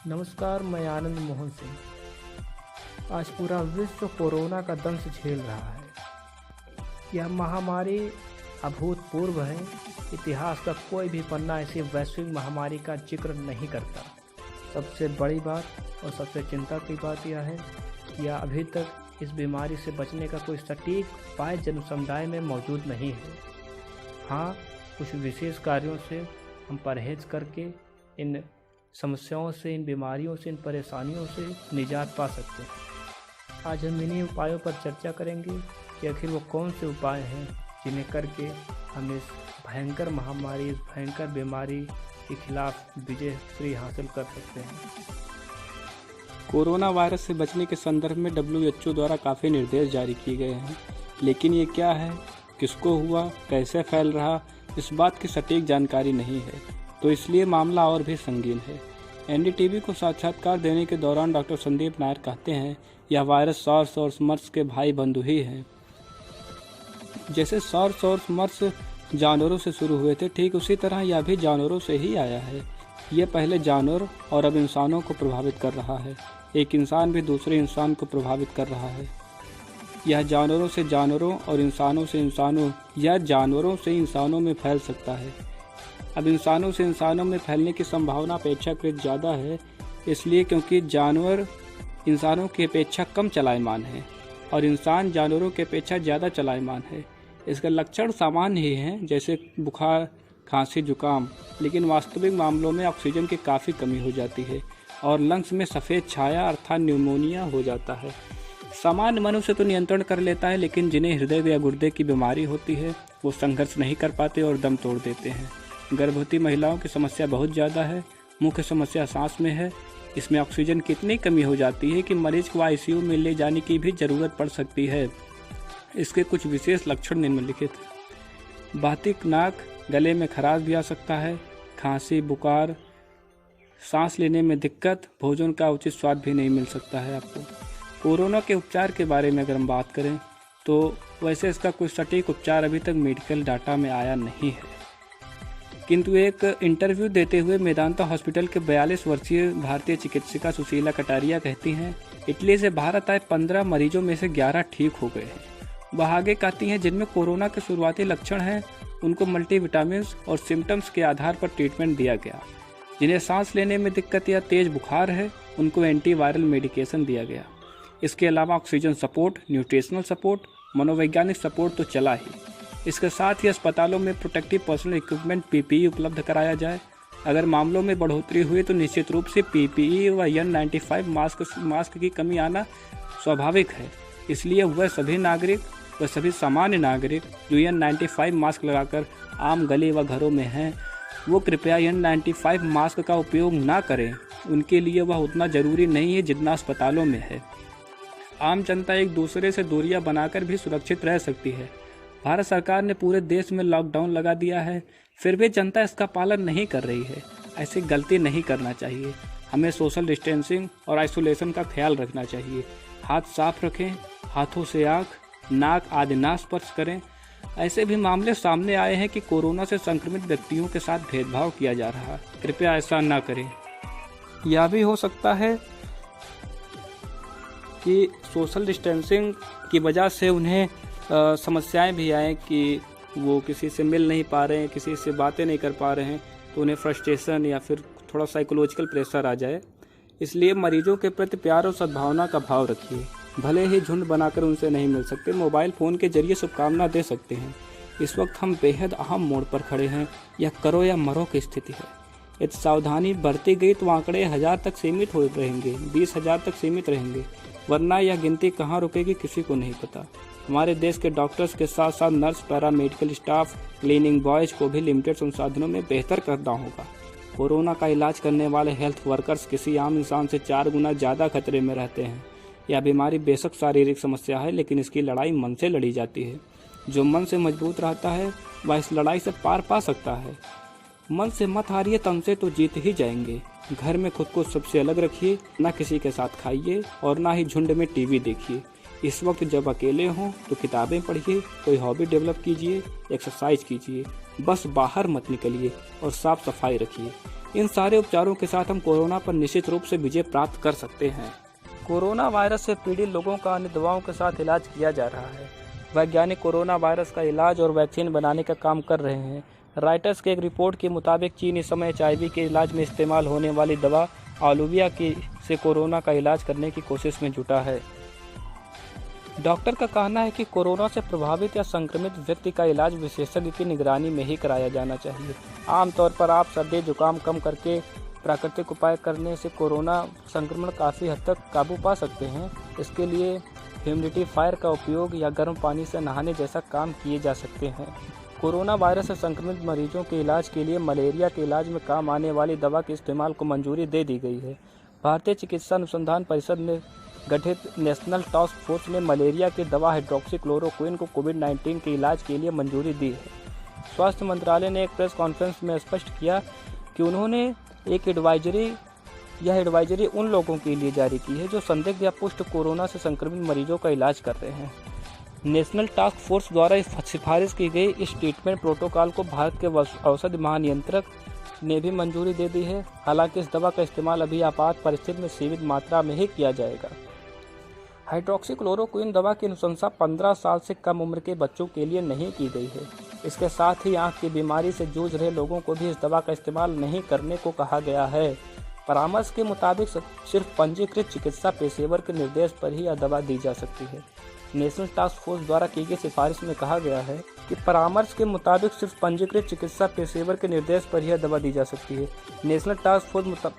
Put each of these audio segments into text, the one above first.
नमस्कार, मैं आनंद मोहन सिंह। आज पूरा विश्व कोरोना का दंश झेल रहा है। यह महामारी अभूतपूर्व है। इतिहास का कोई भी पन्ना ऐसी वैश्विक महामारी का जिक्र नहीं करता। सबसे बड़ी बात और सबसे चिंता की बात यह है कि अभी तक इस बीमारी से बचने का कोई सटीक उपाय जन समुदाय में मौजूद नहीं है। हाँ, कुछ विशेष कार्यों से हम परहेज करके इन समस्याओं से, इन बीमारियों से, इन परेशानियों से निजात पा सकते हैं। आज हम इन्हीं उपायों पर चर्चा करेंगे कि आखिर वो कौन से उपाय हैं जिन्हें करके हम इस भयंकर महामारी, इस भयंकर बीमारी के खिलाफ विजय श्री हासिल कर सकते हैं। कोरोना वायरस से बचने के संदर्भ में WHO द्वारा काफ़ी निर्देश जारी किए गए हैं, लेकिन ये क्या है, किसको हुआ, कैसे फैल रहा, इस बात की सटीक जानकारी नहीं है, तो इसलिए मामला और भी संगीन है। NDTV को साक्षात्कार देने के दौरान डॉक्टर संदीप नायर कहते हैं, यह वायरस सार्स और मर्स के भाई बंधु ही हैं। जैसे सार्स और मर्स जानवरों से शुरू हुए थे, ठीक उसी तरह यह भी जानवरों से ही आया है। यह पहले जानवर और अब इंसानों को प्रभावित कर रहा है। एक इंसान भी दूसरे इंसान को प्रभावित कर रहा है। यह जानवरों से जानवरों और इंसानों से इंसानों या जानवरों से इंसानों में फैल सकता है। अब इंसानों से इंसानों में फैलने की संभावना अपेक्षाकृत ज़्यादा है, इसलिए क्योंकि जानवर इंसानों की अपेक्षा कम चलायमान है और इंसान जानवरों की अपेक्षा ज़्यादा चलायमान है। इसका लक्षण सामान्य ही हैं, जैसे बुखार, खांसी, जुकाम, लेकिन वास्तविक मामलों में ऑक्सीजन की काफ़ी कमी हो जाती है और लंग्स में सफ़ेद छाया अर्थात न्यूमोनिया हो जाता है। सामान्य मनुष्य तो नियंत्रण कर लेता है, लेकिन जिन्हें हृदय या गुर्दे की बीमारी होती है वो संघर्ष नहीं कर पाते और दम तोड़ देते हैं। गर्भवती महिलाओं की समस्या बहुत ज़्यादा है। मुख्य समस्या सांस में है। इसमें ऑक्सीजन की इतनी कमी हो जाती है कि मरीज को ICU में ले जाने की भी ज़रूरत पड़ सकती है। इसके कुछ विशेष लक्षण निम्नलिखित हैं। बहती नाक, गले में खराश भी आ सकता है, खांसी, बुखार, सांस लेने में दिक्कत, भोजन का उचित स्वाद भी नहीं मिल सकता है आपको। कोरोना के उपचार के बारे में अगर हम बात करें तो वैसे इसका कोई सटीक उपचार अभी तक मेडिकल डाटा में आया नहीं है, किंतु एक इंटरव्यू देते हुए मेदांता हॉस्पिटल के 42 वर्षीय भारतीय चिकित्सिका सुशीला कटारिया कहती हैं, इटली से भारत आए 15 मरीजों में से 11 ठीक हो गए हैं। वह आगे कहती हैं, जिनमें कोरोना के शुरुआती लक्षण हैं उनको मल्टीविटामिन और सिम्टम्स के आधार पर ट्रीटमेंट दिया गया। जिन्हें सांस लेने में दिक्कत या तेज बुखार है उनको एंटीवायरल मेडिकेशन दिया गया। इसके अलावा ऑक्सीजन सपोर्ट, न्यूट्रिशनल सपोर्ट, मनोवैज्ञानिक सपोर्ट तो चला ही। इसके साथ ही अस्पतालों में प्रोटेक्टिव पर्सनल इक्विपमेंट PPE उपलब्ध कराया जाए। अगर मामलों में बढ़ोतरी हुई तो निश्चित रूप से PPE व N95 मास्क की कमी आना स्वाभाविक है। इसलिए वह सभी नागरिक व सभी सामान्य नागरिक जो N95 मास्क लगाकर आम गली व घरों में हैं, वो कृपया N95 मास्क का उपयोग ना करें। उनके लिए वह उतना ज़रूरी नहीं है जितना अस्पतालों में है। आम जनता एक दूसरे से दूरियां बनाकर भी सुरक्षित रह सकती है। भारत सरकार ने पूरे देश में लॉकडाउन लगा दिया है, फिर भी जनता इसका पालन नहीं कर रही है। ऐसी गलती नहीं करना चाहिए। हमें सोशल डिस्टेंसिंग और आइसोलेशन का ख्याल रखना चाहिए। हाथ साफ रखें, हाथों से आँख, नाक आदि ना स्पर्श करें। ऐसे भी मामले सामने आए हैं कि कोरोना से संक्रमित व्यक्तियों के साथ भेदभाव किया जा रहा है। कृपया ऐसा ना करें। यह भी हो सकता है कि सोशल डिस्टेंसिंग की वजह से उन्हें समस्याएं भी आएँ कि वो किसी से मिल नहीं पा रहे हैं, किसी से बातें नहीं कर पा रहे हैं, तो उन्हें फ्रस्ट्रेशन या फिर थोड़ा साइकोलॉजिकल प्रेशर आ जाए। इसलिए मरीजों के प्रति प्यार और सद्भावना का भाव रखिए। भले ही झुंड बनाकर उनसे नहीं मिल सकते, मोबाइल फ़ोन के जरिए शुभकामना दे सकते हैं। इस वक्त हम बेहद अहम मोड़ पर खड़े हैं। यह करो या मरो की स्थिति है। यदि सावधानी बरती गई तो आंकड़े 1000 तक सीमित हो रहेंगे, 20,000 तक सीमित रहेंगे, वरना यह गिनती कहाँ रुकेगी किसी को नहीं पता। हमारे देश के डॉक्टर्स के साथ साथ nurse, paramedical staff, cleaning boys को भी लिमिटेड संसाधनों में बेहतर करना होगा। कोरोना का इलाज करने वाले हेल्थ वर्कर्स किसी आम इंसान से 4 गुना ज़्यादा खतरे में रहते हैं। यह बीमारी बेशक शारीरिक समस्या है, लेकिन इसकी लड़ाई मन से लड़ी जाती है। जो मन से मजबूत रहता है वह इस लड़ाई से पार पा सकता है। मन से मत हारिए, तन से तो जीत ही जाएंगे। घर में खुद को सबसे अलग रखिए, ना किसी के साथ खाइए और ना ही झुंड में टीवी देखिए। इस वक्त जब अकेले हों तो किताबें पढ़िए, कोई हॉबी डेवलप कीजिए, एक्सरसाइज कीजिए। बस बाहर मत निकलिए और साफ सफाई रखिए। इन सारे उपचारों के साथ हम कोरोना पर निश्चित रूप से विजय प्राप्त कर सकते हैं। कोरोना वायरस से पीड़ित लोगों का अन्य दवाओं के साथ इलाज किया जा रहा है। वैज्ञानिक कोरोना वायरस का इलाज और वैक्सीन बनाने का काम कर रहे हैं। रॉयटर्स की एक रिपोर्ट के मुताबिक चीन इस समय HIV के इलाज में इस्तेमाल होने वाली दवा आलुविया से कोरोना का इलाज करने की कोशिश में जुटा है। डॉक्टर का कहना है कि कोरोना से प्रभावित या संक्रमित व्यक्ति का इलाज विशेषज्ञ की निगरानी में ही कराया जाना चाहिए। आमतौर पर आप सर्दी जुकाम कम करके प्राकृतिक उपाय करने से कोरोना संक्रमण काफ़ी हद तक काबू पा सकते हैं। इसके लिए ह्यूमिडिफायर का उपयोग या गर्म पानी से नहाने जैसा काम किए जा सकते हैं। कोरोना वायरस से संक्रमित मरीजों के इलाज के लिए मलेरिया के इलाज में काम आने वाली दवा के इस्तेमाल को मंजूरी दे दी गई है। भारतीय चिकित्सा अनुसंधान परिषद में गठित नेशनल टास्क फोर्स ने मलेरिया की दवा हाइड्रोक्सीक्लोरोक्विन को कोविड-19 के इलाज के लिए मंजूरी दी है। स्वास्थ्य मंत्रालय ने एक प्रेस कॉन्फ्रेंस में स्पष्ट किया कि उन्होंने एक एडवाइजरी उन लोगों के लिए जारी की है जो संदिग्ध या पुष्ट कोरोना से संक्रमित मरीजों का इलाज कर रहे हैं। नेशनल टास्क फोर्स द्वारा सिफारिश की गई इस ट्रीटमेंट प्रोटोकॉल को भारत के औषधि महानियंत्रक ने भी मंजूरी दे दी है। हालांकि इस दवा का इस्तेमाल अभी आपात परिस्थिति में सीमित मात्रा में ही किया जाएगा। हाइड्रोक्सीक्लोरोक्विन दवा की अनुशंसा 15 साल से कम उम्र के बच्चों के लिए नहीं की गई है। इसके साथ ही आंख की बीमारी से जूझ रहे लोगों को भी इस दवा का इस्तेमाल नहीं करने को कहा गया है। परामर्श के मुताबिक सिर्फ पंजीकृत चिकित्सा पेशेवर के निर्देश पर ही यह दवा दी जा सकती है। नेशनल टास्क फोर्स द्वारा की गई सिफारिश में कहा गया है कि परामर्श के मुताबिक सिर्फ पंजीकृत चिकित्सा पेशेवर के निर्देश पर यह दवा दी जा सकती है। नेशनल टास्क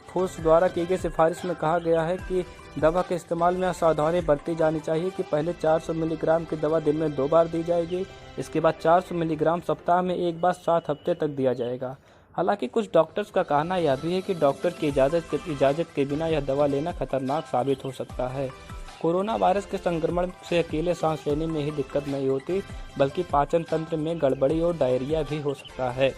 फोर्स द्वारा की गई सिफारिश में कहा गया है कि दवा के इस्तेमाल में सावधानी बरती जानी चाहिए कि पहले 400 मिलीग्राम की दवा दिन में 2 बार दी जाएगी। इसके बाद 400 मिलीग्राम सप्ताह में 1 बार 7 हफ्ते तक दिया जाएगा। हालांकि कुछ डॉक्टर्स का कहना यह भी है कि डॉक्टर की इजाज़त के बिना यह दवा लेना खतरनाक साबित हो सकता है। कोरोना वायरस के संक्रमण से अकेले सांस लेने में ही दिक्कत नहीं होती, बल्कि पाचन तंत्र में गड़बड़ी और डायरिया भी हो सकता है।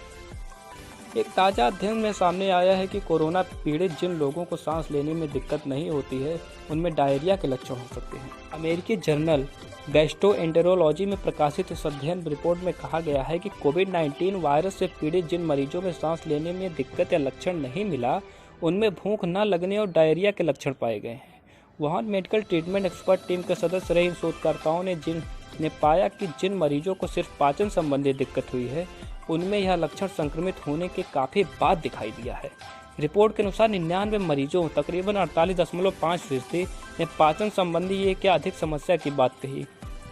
एक ताज़ा अध्ययन में सामने आया है कि कोरोना पीड़ित जिन लोगों को सांस लेने में दिक्कत नहीं होती है, उनमें डायरिया के लक्षण हो सकते हैं। अमेरिकी जर्नल गैस्ट्रोएंटेरोलॉजी में प्रकाशित इस अध्ययन रिपोर्ट में कहा गया है कि कोविड-19 वायरस से पीड़ित जिन मरीजों में सांस लेने में दिक्कत या लक्षण नहीं मिला, उनमें भूख न लगने और डायरिया के लक्षण पाए गए हैं। वहाँ मेडिकल ट्रीटमेंट एक्सपर्ट टीम के सदस्य रहे इन शोधकर्ताओं ने पाया कि जिन मरीजों को सिर्फ पाचन संबंधी दिक्कत हुई है, उनमें यह लक्षण संक्रमित होने के काफ़ी बाद दिखाई दिया है। रिपोर्ट के अनुसार 99 मरीजों तकरीबन 48.5% ने पाचन संबंधी एक या अधिक समस्या की बात कही।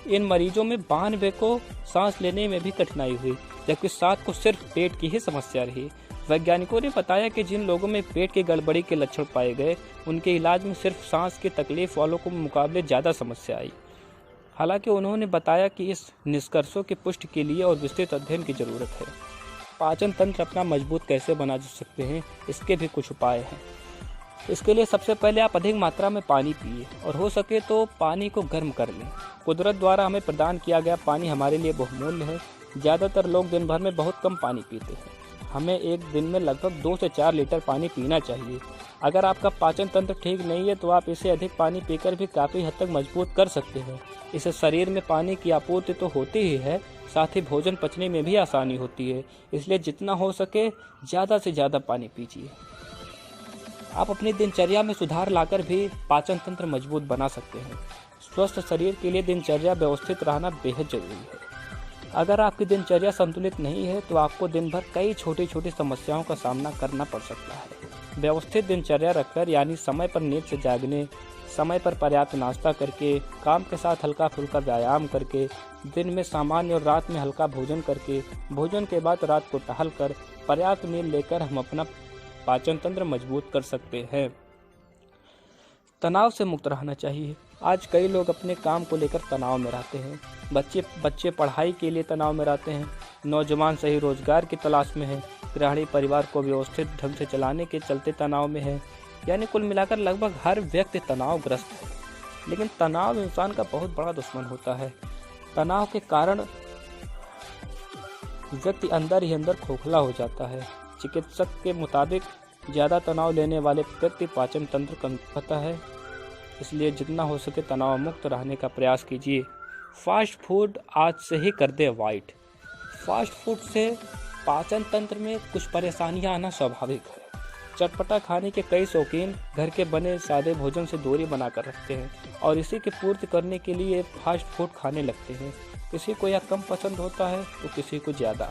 इन मरीजों में 92 को सांस लेने में भी कठिनाई हुई, जबकि 7 को सिर्फ पेट की ही समस्या रही। वैज्ञानिकों ने बताया कि जिन लोगों में पेट की गड़बड़ी के लक्षण पाए गए, उनके इलाज में सिर्फ सांस की तकलीफ वालों को मुकाबले ज़्यादा समस्या आई। हालांकि उन्होंने बताया कि इस निष्कर्षों की पुष्टि के लिए और विस्तृत अध्ययन की ज़रूरत है। पाचन तंत्र अपना मजबूत कैसे बना सकते हैं, इसके भी कुछ उपाय हैं। इसके लिए सबसे पहले आप अधिक मात्रा में पानी पिए और हो सके तो पानी को गर्म कर लें। कुदरत द्वारा हमें प्रदान किया गया पानी हमारे लिए बहुमूल्य है। ज़्यादातर लोग दिन भर में बहुत कम पानी पीते हैं। हमें एक दिन में लगभग 2 से 4 लीटर पानी पीना चाहिए। अगर आपका पाचन तंत्र ठीक नहीं है तो आप इसे अधिक पानी पीकर भी काफ़ी हद तक मजबूत कर सकते हैं। इससे शरीर में पानी की आपूर्ति तो होती ही है, साथ ही भोजन पचने में भी आसानी होती है। इसलिए जितना हो सके ज़्यादा से ज़्यादा पानी पीजिए। आप अपनी दिनचर्या में सुधार लाकर भी पाचन तंत्र मजबूत बना सकते हैं। स्वस्थ शरीर के लिए दिनचर्या व्यवस्थित रहना बेहद जरूरी है। अगर आपकी दिनचर्या संतुलित नहीं है तो आपको दिन भर कई छोटी छोटी समस्याओं का सामना करना पड़ सकता है। व्यवस्थित दिनचर्या रखकर, यानी समय पर नींद से जागने, समय पर पर्याप्त नाश्ता करके, काम के साथ हल्का फुल्का व्यायाम करके, दिन में सामान्य और रात में हल्का भोजन करके, भोजन के बाद रात को टहल कर, पर्याप्त नींद लेकर हम अपना पाचन तंत्र मजबूत कर सकते हैं। तनाव से मुक्त रहना चाहिए। आज कई लोग अपने काम को लेकर तनाव में रहते हैं। बच्चे पढ़ाई के लिए तनाव में रहते हैं। नौजवान सही रोजगार की तलाश में है। गृहिणी परिवार को व्यवस्थित ढंग से चलाने के चलते तनाव में है। यानी कुल मिलाकर लगभग हर व्यक्ति तनावग्रस्त है। लेकिन तनाव इंसान का बहुत बड़ा दुश्मन होता है। तनाव के कारण व्यक्ति अंदर ही अंदर खोखला हो जाता है। चिकित्सक के मुताबिक ज़्यादा तनाव लेने वाले व्यक्ति पाचन तंत्र कमजोर होता है। इसलिए जितना हो सके तनाव मुक्त रहने का प्रयास कीजिए। फास्ट फूड आज से ही कर दे अवॉइड। फास्ट फूड से पाचन तंत्र में कुछ परेशानियां आना स्वाभाविक है। चटपटा खाने के कई शौकीन घर के बने सादे भोजन से दूरी बनाकर रखते हैं और इसी की पूर्ति करने के लिए फास्ट फूड खाने लगते हैं। किसी को यह कम पसंद होता है तो किसी को ज़्यादा।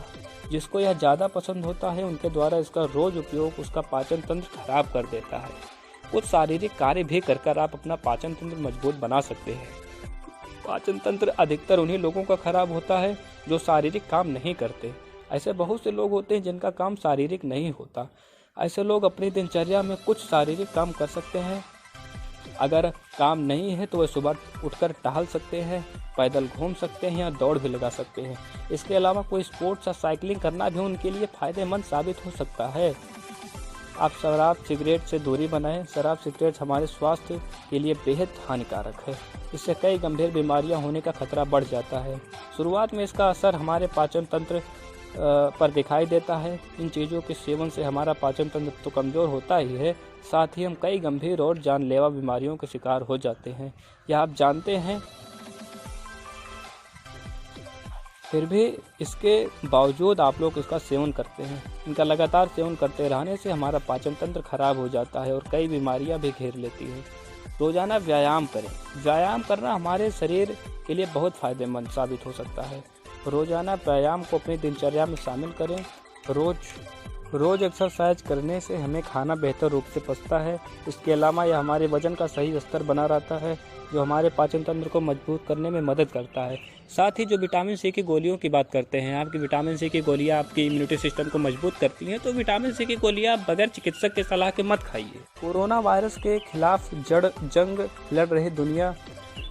जिसको यह ज़्यादा पसंद होता है उनके द्वारा इसका रोज़ उपयोग उसका पाचन तंत्र खराब कर देता है। कुछ शारीरिक कार्य भी कर आप अपना पाचन तंत्र मजबूत बना सकते हैं। पाचन तंत्र अधिकतर उन्हीं लोगों का खराब होता है जो शारीरिक काम नहीं करते। ऐसे बहुत से लोग होते हैं जिनका काम शारीरिक नहीं होता। ऐसे लोग अपनी दिनचर्या में कुछ शारीरिक काम कर सकते हैं। अगर काम नहीं है तो वे सुबह उठकर टहल सकते हैं, पैदल घूम सकते हैं या दौड़ भी लगा सकते हैं। इसके अलावा कोई स्पोर्ट्स या साइकिलिंग करना भी उनके लिए फ़ायदेमंद साबित हो सकता है। आप शराब सिगरेट से दूरी बनाएं। शराब सिगरेट हमारे स्वास्थ्य के लिए बेहद हानिकारक है। इससे कई गंभीर बीमारियां होने का खतरा बढ़ जाता है। शुरुआत में इसका असर हमारे पाचन तंत्र पर दिखाई देता है। इन चीज़ों के सेवन से हमारा पाचन तंत्र तो कमज़ोर होता ही है, साथ ही हम कई गंभीर और जानलेवा बीमारियों के शिकार हो जाते हैं। यह आप जानते हैं। फिर भी इसके बावजूद आप लोग इसका सेवन करते हैं। इनका लगातार सेवन करते रहने से हमारा पाचन तंत्र खराब हो जाता है और कई बीमारियां भी घेर लेती हैं। रोज़ाना व्यायाम करें। व्यायाम करना हमारे शरीर के लिए बहुत फ़ायदेमंद साबित हो सकता है। रोज़ाना व्यायाम को अपनी दिनचर्या में शामिल करें। रोज़ एक्सरसाइज करने से हमें खाना बेहतर रूप से पचता है। इसके अलावा यह हमारे वजन का सही स्तर बना रहता है, जो हमारे पाचन तंत्र को मजबूत करने में मदद करता है। साथ ही जो विटामिन सी की गोलियों की बात करते हैं, आपकी विटामिन सी की गोलियां आपकी इम्यूनिटी सिस्टम को मजबूत करती हैं, तो विटामिन सी की गोलियां बगैर चिकित्सक के सलाह के मत खाइए। कोरोना वायरस के खिलाफ जंग लड़ रही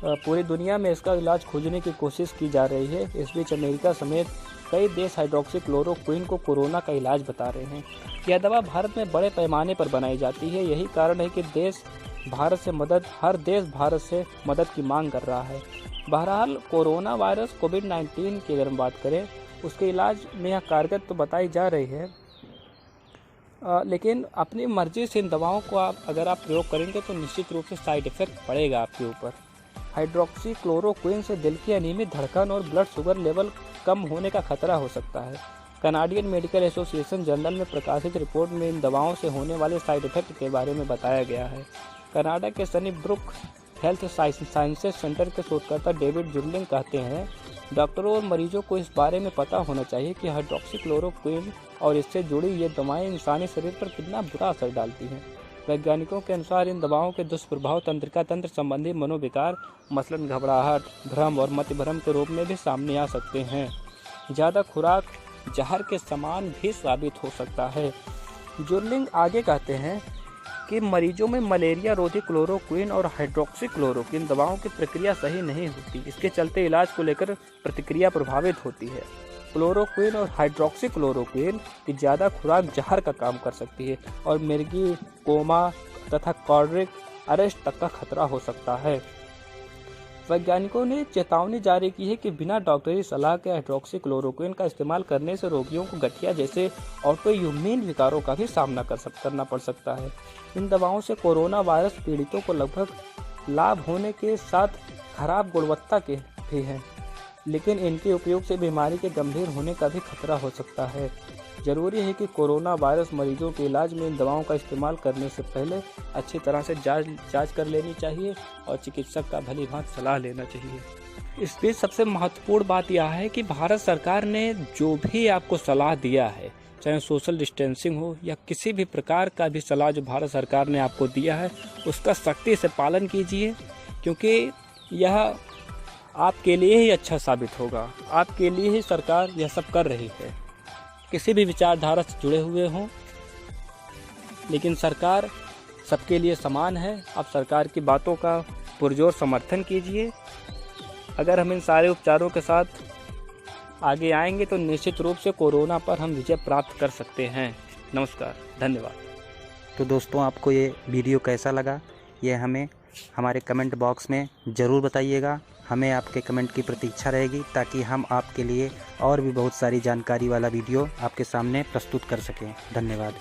पूरी दुनिया में इसका इलाज खोजने की कोशिश की जा रही है। इस बीच अमेरिका समेत कई देश हाइड्रोक्सीक्लोरोक्विन को कोरोना का इलाज बता रहे हैं। यह दवा भारत में बड़े पैमाने पर बनाई जाती है। यही कारण है कि हर देश भारत से मदद की मांग कर रहा है। बहरहाल कोरोना वायरस कोविड-19 की अगर हम बात करें, उसके इलाज में यह कारगर तो बताई जा रही है, लेकिन अपनी मर्जी से इन दवाओं को अगर आप प्रयोग करेंगे तो निश्चित रूप से साइड इफ़ेक्ट पड़ेगा आपके ऊपर। हाइड्रोक्सीक्लोरोक्विन से दिल की अनियमित धड़कन और ब्लड शुगर लेवल कम होने का खतरा हो सकता है। कनाडियन मेडिकल एसोसिएशन जर्नल में प्रकाशित रिपोर्ट में इन दवाओं से होने वाले साइड इफ़ेक्ट के बारे में बताया गया है। कनाडा के Sunnybrook Health Sciences Centre के शोधकर्ता डेविड जुर्लिंग कहते हैं, डॉक्टरों और मरीजों को इस बारे में पता होना चाहिए कि हाइड्रोक्सीक्लोरोक्विन और इससे जुड़ी ये दवाएं इंसानी शरीर पर कितना बुरा असर डालती हैं। वैज्ञानिकों के अनुसार इन दवाओं के दुष्प्रभाव तंत्रिका तंत्र संबंधी मनोविकार, मसलन घबराहट, भ्रम और मतिभ्रम के रूप में भी सामने आ सकते हैं। ज़्यादा खुराक जहर के समान भी साबित हो सकता है। जुर्लिंग आगे कहते हैं कि मरीजों में मलेरिया रोधी क्लोरोक्विन और हाइड्रोक्सीक्लोरोक्विन दवाओं की प्रक्रिया सही नहीं होती। इसके चलते इलाज को लेकर प्रतिक्रिया प्रभावित होती है। क्लोरोक्विन और हाइड्रोक्सीक्लोरोक्विन की ज़्यादा खुराक जहर का काम कर सकती है और मिर्गी, कोमा तथा कार्डियक अरेस्ट तक का खतरा हो सकता है। वैज्ञानिकों ने चेतावनी जारी की है कि बिना डॉक्टरी सलाह के हाइड्रोक्सीक्लोरोक्विन का इस्तेमाल करने से रोगियों को गठिया जैसे ऑटोइम्यून विकारों का भी सामना करना पड़ सकता है। इन दवाओं से कोरोना वायरस पीड़ितों को लगभग लाभ होने के साथ खराब गुणवत्ता के भी हैं, लेकिन इनके उपयोग से बीमारी के गंभीर होने का भी खतरा हो सकता है। जरूरी है कि कोरोना वायरस मरीजों के इलाज में इन दवाओं का इस्तेमाल करने से पहले अच्छी तरह से जांच कर लेनी चाहिए और चिकित्सक का भली भांति सलाह लेना चाहिए। इस बीच सबसे महत्वपूर्ण बात यह है कि भारत सरकार ने जो भी आपको सलाह दिया है, चाहे सोशल डिस्टेंसिंग हो या किसी भी प्रकार का भी सलाह जो भारत सरकार ने आपको दिया है, उसका सख्ती से पालन कीजिए, क्योंकि यह आपके लिए ही अच्छा साबित होगा। आपके लिए ही सरकार यह सब कर रही है। किसी भी विचारधारा से जुड़े हुए हों, लेकिन सरकार सबके लिए समान है। आप सरकार की बातों का पुरजोर समर्थन कीजिए। अगर हम इन सारे उपचारों के साथ आगे आएंगे तो निश्चित रूप से कोरोना पर हम विजय प्राप्त कर सकते हैं। नमस्कार, धन्यवाद। तो दोस्तों, आपको ये वीडियो कैसा लगा, ये हमें हमारे कमेंट बॉक्स में ज़रूर बताइएगा। हमें आपके कमेंट की प्रतीक्षा रहेगी ताकि हम आपके लिए और भी बहुत सारी जानकारी वाला वीडियो आपके सामने प्रस्तुत कर सकें। धन्यवाद।